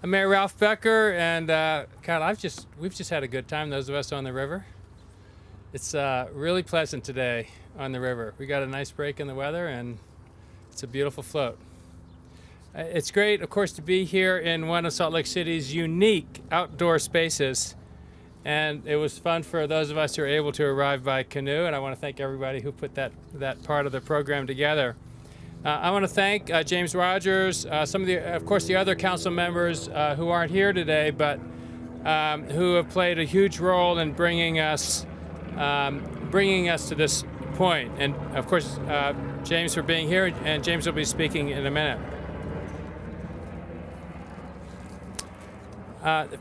I'm Mayor Ralph Becker, and God, we've just had a good time, those of us on the river. It's really pleasant today on the river. We got a nice break in the weather, and it's a beautiful float. It's great, of course, to be here in one of Salt Lake City's unique outdoor spaces, and it was fun for those of us who were able to arrive by canoe, and I want to thank everybody who put that part of the program together. I want to thank James Rogers, some of the other council members who aren't here today, but who have played a huge role in bringing us to this point. And of course, James for being here, and James will be speaking in a minute.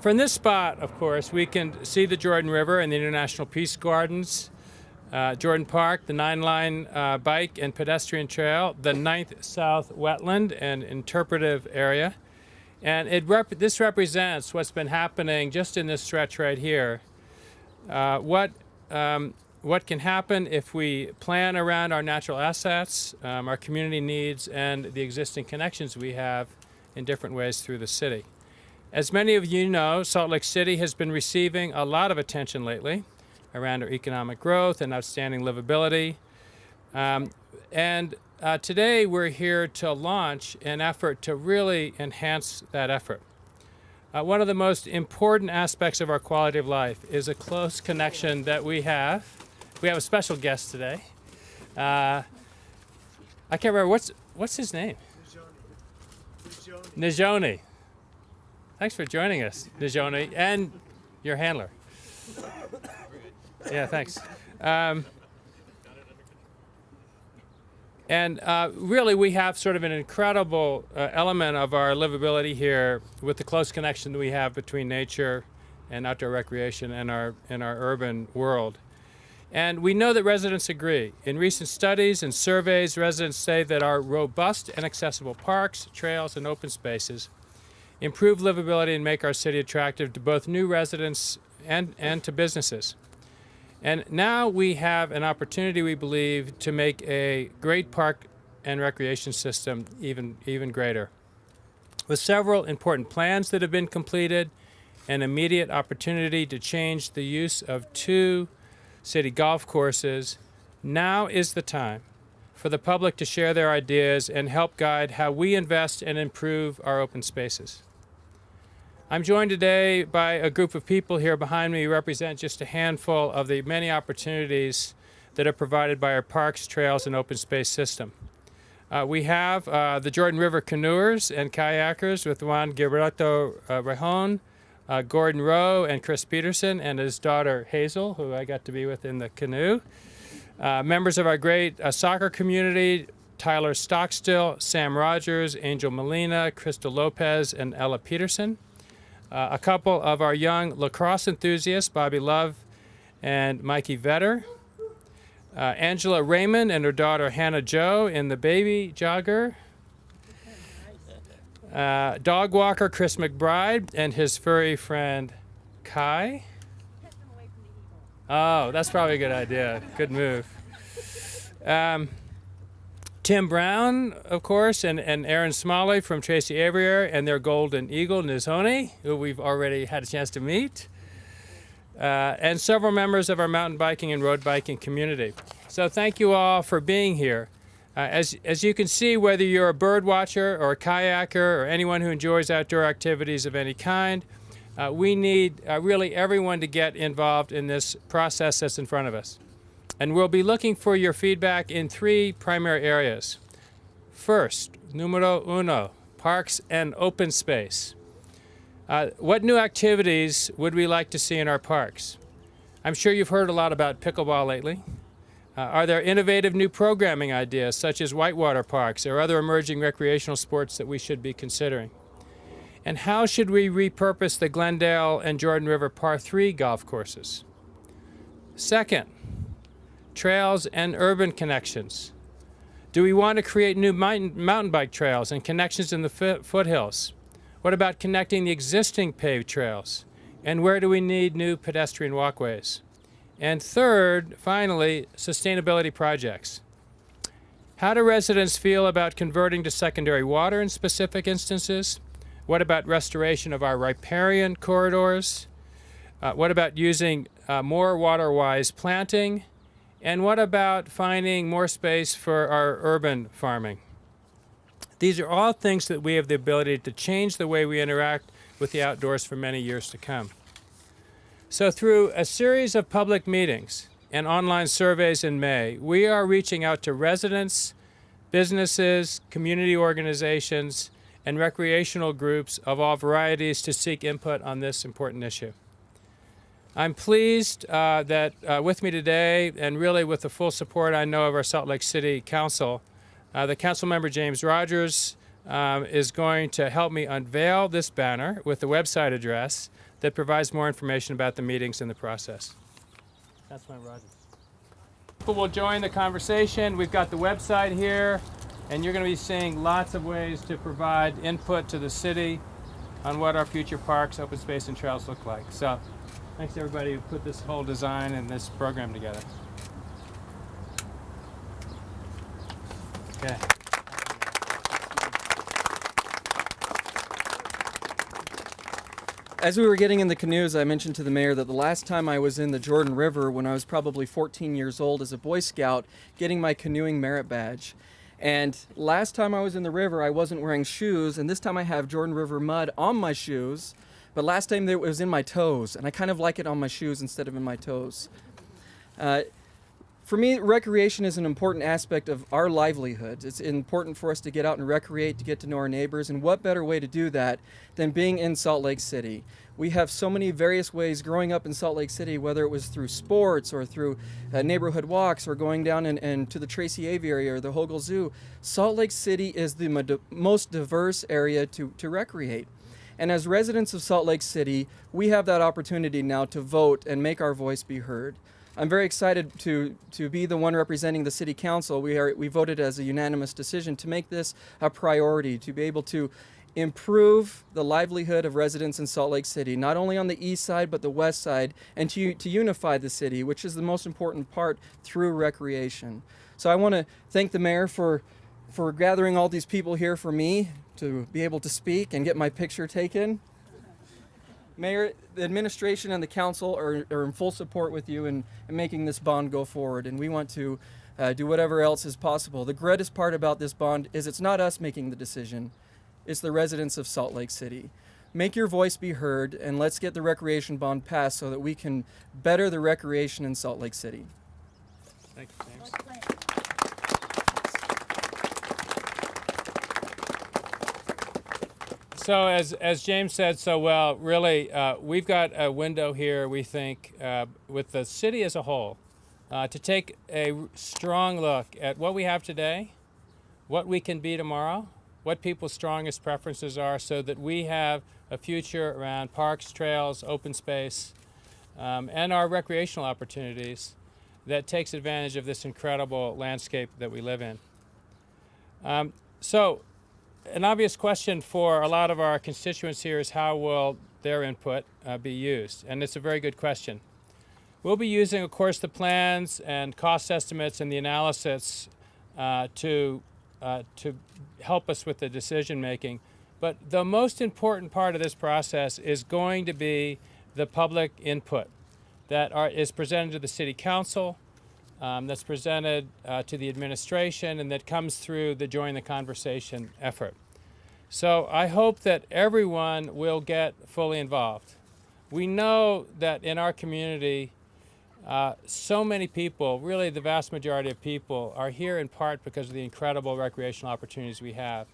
From this spot, of course, we can see the Jordan River and the International Peace Gardens, Jordan Park, the 9-line bike and pedestrian trail, the 9th South Wetland and interpretive area. And this represents what's been happening just in this stretch right here. What can happen if we plan around our natural assets, our community needs, and the existing connections we have in different ways through the city. As many of you know, Salt Lake City has been receiving a lot of attention lately around our economic growth and outstanding livability. Today we're here to launch an effort to really enhance that effort. One of the most important aspects of our quality of life is a close connection that we have. We have a special guest today. I can't remember, what's his name? Najoni. Thanks for joining us, Najoni, and your handler. Yeah, thanks. Really, we have sort of an incredible element of our livability here with the close connection that we have between nature and outdoor recreation and our urban world. And we know that residents agree. In recent studies and surveys, residents say that our robust and accessible parks, trails, and open spaces improve livability and make our city attractive to both new residents and to businesses. And now we have an opportunity, we believe, to make a great park and recreation system even greater. With several important plans that have been completed, an immediate opportunity to change the use of 2 city golf courses, now is the time for the public to share their ideas and help guide how we invest and improve our open spaces. I'm joined today by a group of people here behind me who represent just a handful of the many opportunities that are provided by our parks, trails, and open space system. We have the Jordan River canoers and kayakers with Juan Gilberto Rejon, Gordon Rowe, and Chris Peterson, and his daughter Hazel, who I got to be with in the canoe. Members of our great soccer community, Tyler Stockstill, Sam Rogers, Angel Molina, Crystal Lopez, and Ella Peterson. A couple of our young lacrosse enthusiasts, Bobby Love and Mikey Vetter. Angela Raymond and her daughter Hannah Jo in the baby jogger. Dog walker Chris McBride and his furry friend Kai. Oh, that's probably a good idea. Good move. Tim Brown, of course, and Aaron Smalley from Tracy Avier and their golden eagle, Nizhoni, who we've already had a chance to meet, and several members of our mountain biking and road biking community. So thank you all for being here. As you can see, whether you're a bird watcher or a kayaker or anyone who enjoys outdoor activities of any kind, we need really everyone to get involved in this process that's in front of us. And we'll be looking for your feedback in 3 primary areas. First, numero uno, parks and open space. What new activities would we like to see in our parks? I'm sure you've heard a lot about pickleball lately. Are there innovative new programming ideas such as whitewater parks or other emerging recreational sports that we should be considering? And how should we repurpose the Glendale and Jordan River Par 3 golf courses? Second, trails and urban connections. Do we want to create new mountain bike trails and connections in the foothills? What about connecting the existing paved trails? And where do we need new pedestrian walkways? And third, finally, sustainability projects. How do residents feel about converting to secondary water in specific instances? What about restoration of our riparian corridors? What about using more water-wise planting? And what about finding more space for our urban farming? These are all things that we have the ability to change the way we interact with the outdoors for many years to come. So through a series of public meetings and online surveys in May, we are reaching out to residents, businesses, community organizations, and recreational groups of all varieties to seek input on this important issue. I'm pleased that with me today, and really with the full support I know of our Salt Lake City Council, the council member James Rogers is going to help me unveil this banner with the website address that provides more information about the meetings and the process. Councilmember Rogers. People will join the conversation. We've got the website here, and you're going to be seeing lots of ways to provide input to the city on what our future parks, open space, and trails look like. So thanks to everybody who put this whole design and this program together. Okay. As we were getting in the canoes, I mentioned to the mayor that the last time I was in the Jordan River when I was probably 14 years old as a Boy Scout getting my canoeing merit badge. And last time I was in the river, I wasn't wearing shoes, and this time I have Jordan River mud on my shoes, but last time it was in my toes, and I kind of like it on my shoes instead of in my toes. For me, recreation is an important aspect of our livelihood. It's important for us to get out and recreate, to get to know our neighbors, and what better way to do that than being in Salt Lake City? We have so many various ways growing up in Salt Lake City, whether it was through sports or through neighborhood walks or going down and to the Tracy Aviary or the Hogle Zoo. Salt Lake City is the most diverse area to recreate. And as residents of Salt Lake City, we have that opportunity now to vote and make our voice be heard. I'm very excited to be the one representing the City Council. We voted as a unanimous decision to make this a priority, to be able to improve the livelihood of residents in Salt Lake City, not only on the east side but the west side, and to unify the city, which is the most important part, through recreation. So I want to thank the mayor for gathering all these people here for me to be able to speak and get my picture taken. Mayor, the administration and the council are in full support with you in making this bond go forward, and we want to do whatever else is possible. The greatest part about this bond is it's not us making the decision, it's the residents of Salt Lake City. Make your voice be heard, and let's get the recreation bond passed so that we can better the recreation in Salt Lake City. Thank you, James. So as James said so well, really, we've got a window here, we think, with the city as a whole, to take a strong look at what we have today, what we can be tomorrow, what people's strongest preferences are, so that we have a future around parks, trails, open space, and our recreational opportunities that takes advantage of this incredible landscape that we live in. So an obvious question for a lot of our constituents here is how will their input be used? And it's a very good question. We'll be using, of course, the plans and cost estimates and the analysis to help us with the decision making. But the most important part of this process is going to be the public input that is presented to the City Council, that's presented to the administration, and that comes through the Join the Conversation effort. So I hope that everyone will get fully involved. We know that in our community, so many people, really the vast majority of people, are here in part because of the incredible recreational opportunities we have.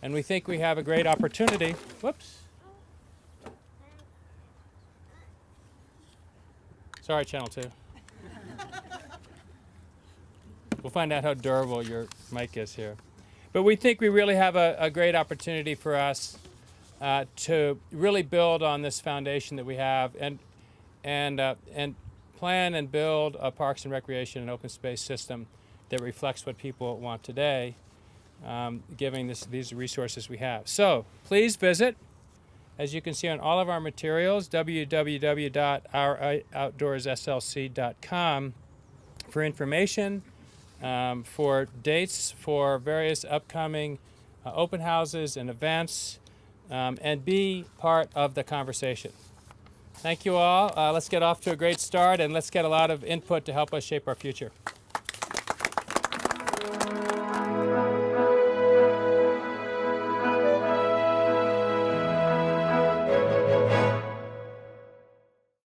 And we think we have a great opportunity. Whoops. Sorry, Channel 2. We'll find out how durable your mic is here. But we think we really have a great opportunity for us to really build on this foundation that we have and plan and build a parks and recreation and open space system that reflects what people want today, giving these resources we have. So please visit, as you can see on all of our materials, www.ouroutdoorslc.com for information, for dates for various upcoming open houses and events, and be part of the conversation. Thank you all. Let's get off to a great start, and let's get a lot of input to help us shape our future.